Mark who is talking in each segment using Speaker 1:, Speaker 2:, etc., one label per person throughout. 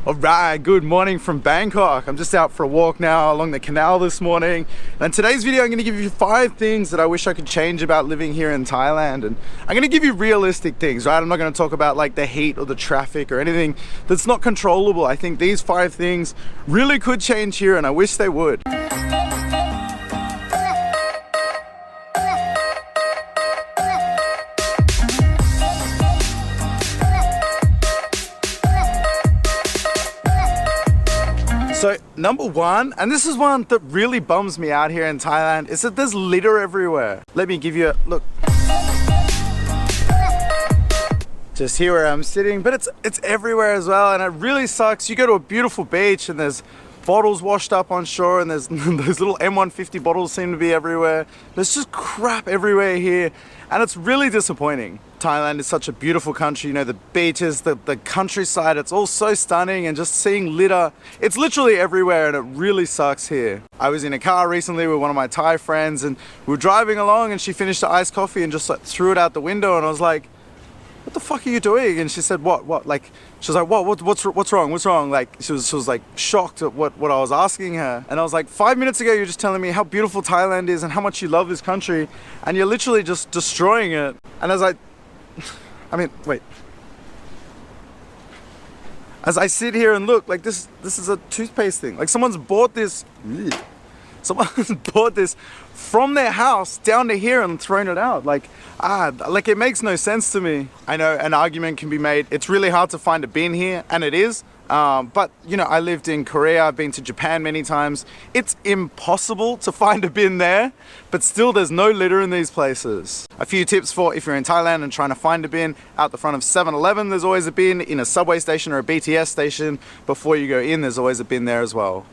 Speaker 1: Alright, good morning from Bangkok. I'm just out for a walk now along the canal this morning. And in today's video, I'm going to give you 5 things that I wish I could change about living here in Thailand. And I'm going to give you realistic things, right? I'm not going to talk about like the heat or the traffic or anything that's not controllable. I think these 5 things really could change here, and I wish they would. So number 1, and this is one that really bums me out here in Thailand, is that there's litter everywhere. Let me give you a look. Just here where I'm sitting, but it's everywhere as well, and it really sucks. You go to a beautiful beach and there's bottles washed up on shore, and there's those little M150 bottles seem to be everywhere. There's just crap everywhere here, and it's really disappointing. Thailand is such a beautiful country, you know, the beaches, the countryside, it's all so stunning, and just seeing litter, it's literally everywhere, and it really sucks here. I was in a car recently with one of my Thai friends, and we were driving along, and she finished the iced coffee and just like threw it out the window, and I was like, what the fuck are you doing? And she said, what? Like, she was like, what's wrong? Like, she was like shocked at what I was asking her. And I was like, 5 minutes ago, you were just telling me how beautiful Thailand is and how much you love this country, and you're literally just destroying it. And I was like, wait. As I sit here and look, like this is a toothpaste thing. Like someone's bought this from their house down to here and thrown it out. Like it makes no sense to me. I know an argument can be made. It's really hard to find a bin here, and it is. But you know, I lived in Korea, I've been to Japan many times. It's impossible to find a bin there, but still there's no litter in these places. A few tips for if you're in Thailand and trying to find a bin: out the front of 7-Eleven, there's always a bin. In a subway station or a BTS station, before you go in, there's always a bin there as well.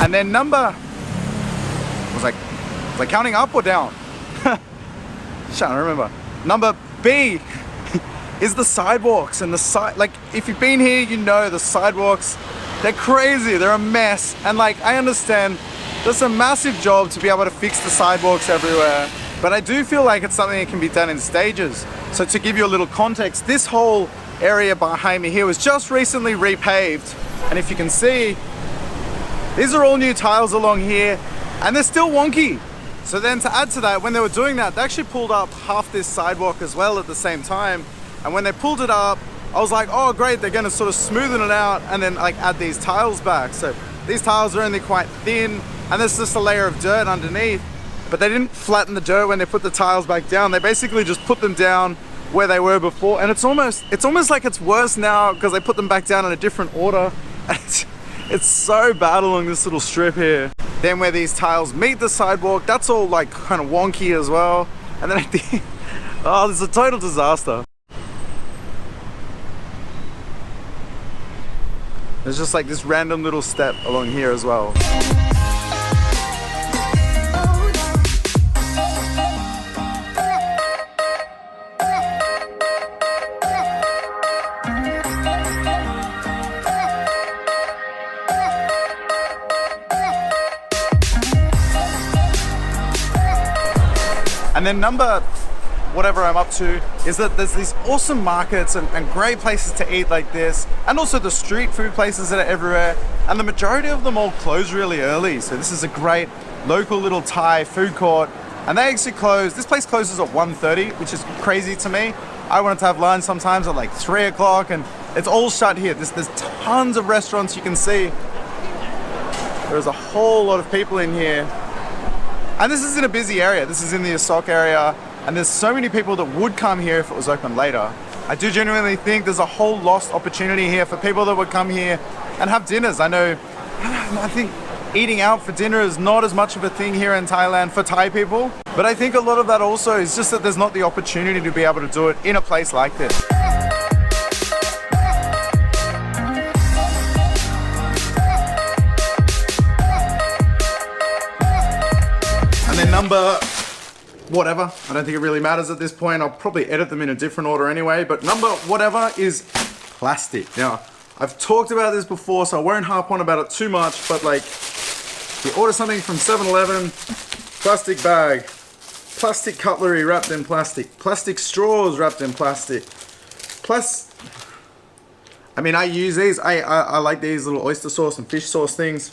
Speaker 1: And then was I counting up or down? Trying to remember. Number B is the sidewalks, and like if you've been here, you know the sidewalks, they're crazy, they're a mess. And like, I understand there's a massive job to be able to fix the sidewalks everywhere, but I do feel like it's something that can be done in stages. So to give you a little context, this whole area behind me here was just recently repaved, and if you can see, these are all new tiles along here, and they're still wonky. So then to add to that, when they were doing that, they actually pulled up half this sidewalk as well at the same time. And when they pulled it up, I was like, oh great, they're gonna sort of smoothen it out and then like add these tiles back. So these tiles are only quite thin, and there's just a layer of dirt underneath. But they didn't flatten the dirt when they put the tiles back down. They basically just put them down where they were before. And it's almost like it's worse now because they put them back down in a different order. It's so bad along this little strip here. Then where these tiles meet the sidewalk, that's all like kind of wonky as well. And then at the end, oh, this is a total disaster. There's just like this random little step along here as well. And then number whatever I'm up to is that there's these awesome markets and great places to eat like this, and also the street food places that are everywhere, and the majority of them all close really early. So this is a great local little Thai food court, and they actually close, this place closes at 1:30, which is crazy to me. I wanted to have lunch sometimes at like 3 o'clock, and it's all shut here. There's tons of restaurants you can see. There's a whole lot of people in here. And this is in a busy area. This is in the Asok area, and there's so many people that would come here if it was open later. I do genuinely think there's a whole lost opportunity here for people that would come here and have dinners. I think eating out for dinner is not as much of a thing here in Thailand for Thai people, but I think a lot of that also is just that there's not the opportunity to be able to do it in a place like this. And then number whatever, I don't think it really matters at this point. I'll probably edit them in a different order anyway, but number whatever is plastic. Now, I've talked about this before, so I won't harp on about it too much, but like, you order something from 7-Eleven, plastic bag, plastic cutlery wrapped in plastic straws wrapped in plastic, plus, I mean, I use these, I like these little oyster sauce and fish sauce things,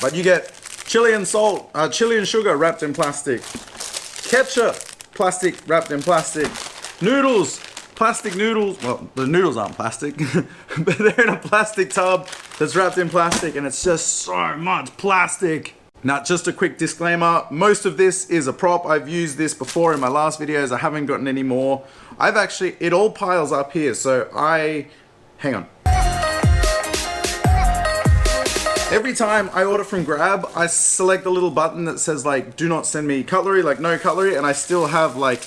Speaker 1: but you get chili and salt, chili and sugar wrapped in plastic, ketchup, plastic wrapped in plastic, noodles, plastic noodles, well, the noodles aren't plastic, but they're in a plastic tub that's wrapped in plastic, and it's just so much plastic. Now, just a quick disclaimer, most of this is a prop. I've used this before in my last videos. I haven't gotten any more. It all piles up here, so hang on. Every time I order from Grab, I select the little button that says like, do not send me cutlery, like no cutlery, and I still have like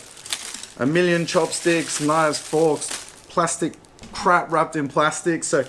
Speaker 1: a million chopsticks, knives, forks, plastic crap wrapped in plastic. So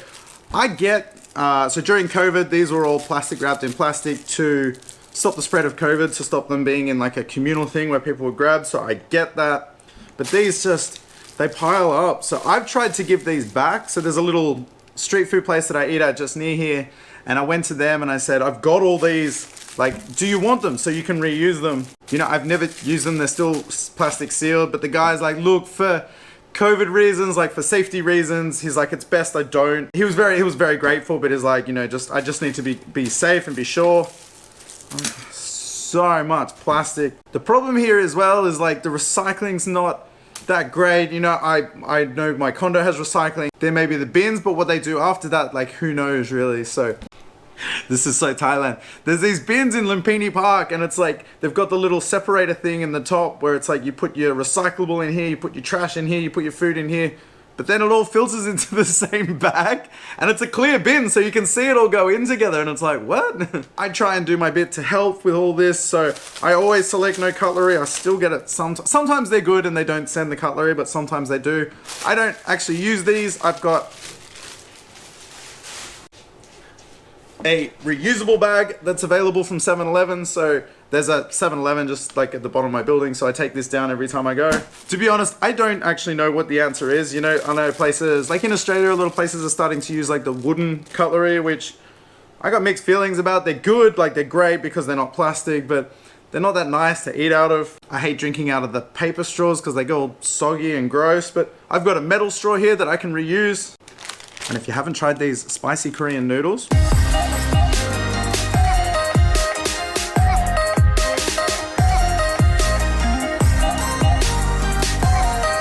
Speaker 1: I get, so during COVID, these were all plastic wrapped in plastic to stop the spread of COVID, to stop them being in like a communal thing where people would grab. So I get that, but these just, they pile up. So I've tried to give these back. So there's a little street food place that I eat at just near here. And I went to them and I said, I've got all these, like, do you want them so you can reuse them? You know, I've never used them, they're still plastic sealed, but the guy's like, look, for COVID reasons, like for safety reasons, he's like, it's best I don't. He was very grateful, but he's like, you know, I just need to be safe and be sure. So much plastic. The problem here as well is like the recycling's not that great. You know, I know my condo has recycling. There may be the bins, but what they do after that, like who knows really. So this is so Thailand. There's these bins in Lumpini Park, and it's like they've got the little separator thing in the top where it's like you put your recyclable in here, you put your trash in here, you put your food in here, but then it all filters into the same bag, and it's a clear bin, so you can see it all go in together, and it's like, what? I try and do my bit to help with all this, so I always select no cutlery. I still get it sometimes they're good and they don't send the cutlery, but sometimes they do. I don't actually use these. I've got a reusable bag that's available from 7-Eleven. So there's a 7-Eleven just like at the bottom of my building, so I take this down every time I go. To be honest, I don't actually know what the answer is. You know, I know places like in Australia, a lot of places are starting to use like the wooden cutlery, which I got mixed feelings about. They're good, like they're great because they're not plastic, but they're not that nice to eat out of. I hate drinking out of the paper straws because they go all soggy and gross, but I've got a metal straw here that I can reuse. And if you haven't tried these spicy Korean noodles,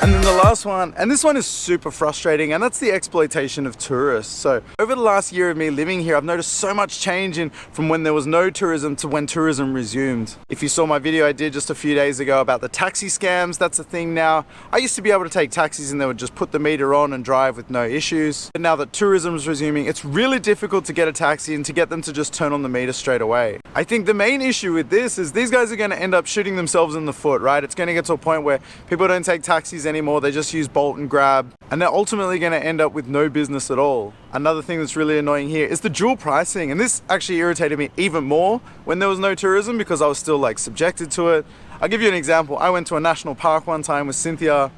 Speaker 1: and then the last one, and this one is super frustrating, and that's the exploitation of tourists. So over the last year of me living here, I've noticed so much change from when there was no tourism to when tourism resumed. If you saw my video I did just a few days ago about the taxi scams, that's a thing now. I used to be able to take taxis and they would just put the meter on and drive with no issues. But now that tourism is resuming, it's really difficult to get a taxi and to get them to just turn on the meter straight away. I think the main issue with this is these guys are going to end up shooting themselves in the foot, right? It's going to get to a point where people don't take taxis anymore, they just use Bolt and Grab, and they're ultimately going to end up with no business at all. Another thing that's really annoying here is the dual pricing, and this actually irritated me even more when there was no tourism because I was still like subjected to it. I'll give you an example. I went to a national park one time with Cynthia,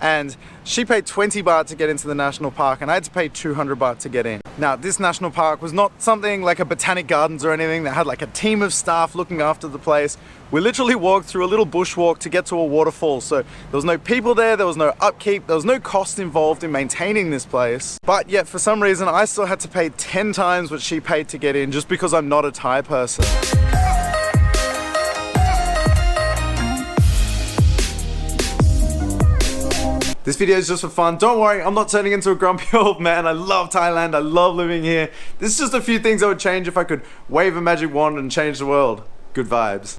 Speaker 1: and she paid 20 baht to get into the national park, and I had to pay 200 baht to get in. Now, this national park was not something like a botanic gardens or anything that had like a team of staff looking after the place. We literally walked through a little bushwalk to get to a waterfall, so there was no people there was no upkeep, there was no cost involved in maintaining this place. But yet, for some reason, I still had to pay 10 times what she paid to get in just because I'm not a Thai person. This video is just for fun. Don't worry, I'm not turning into a grumpy old man. I love Thailand, I love living here. This is just a few things I would change if I could wave a magic wand and change the world. Good vibes.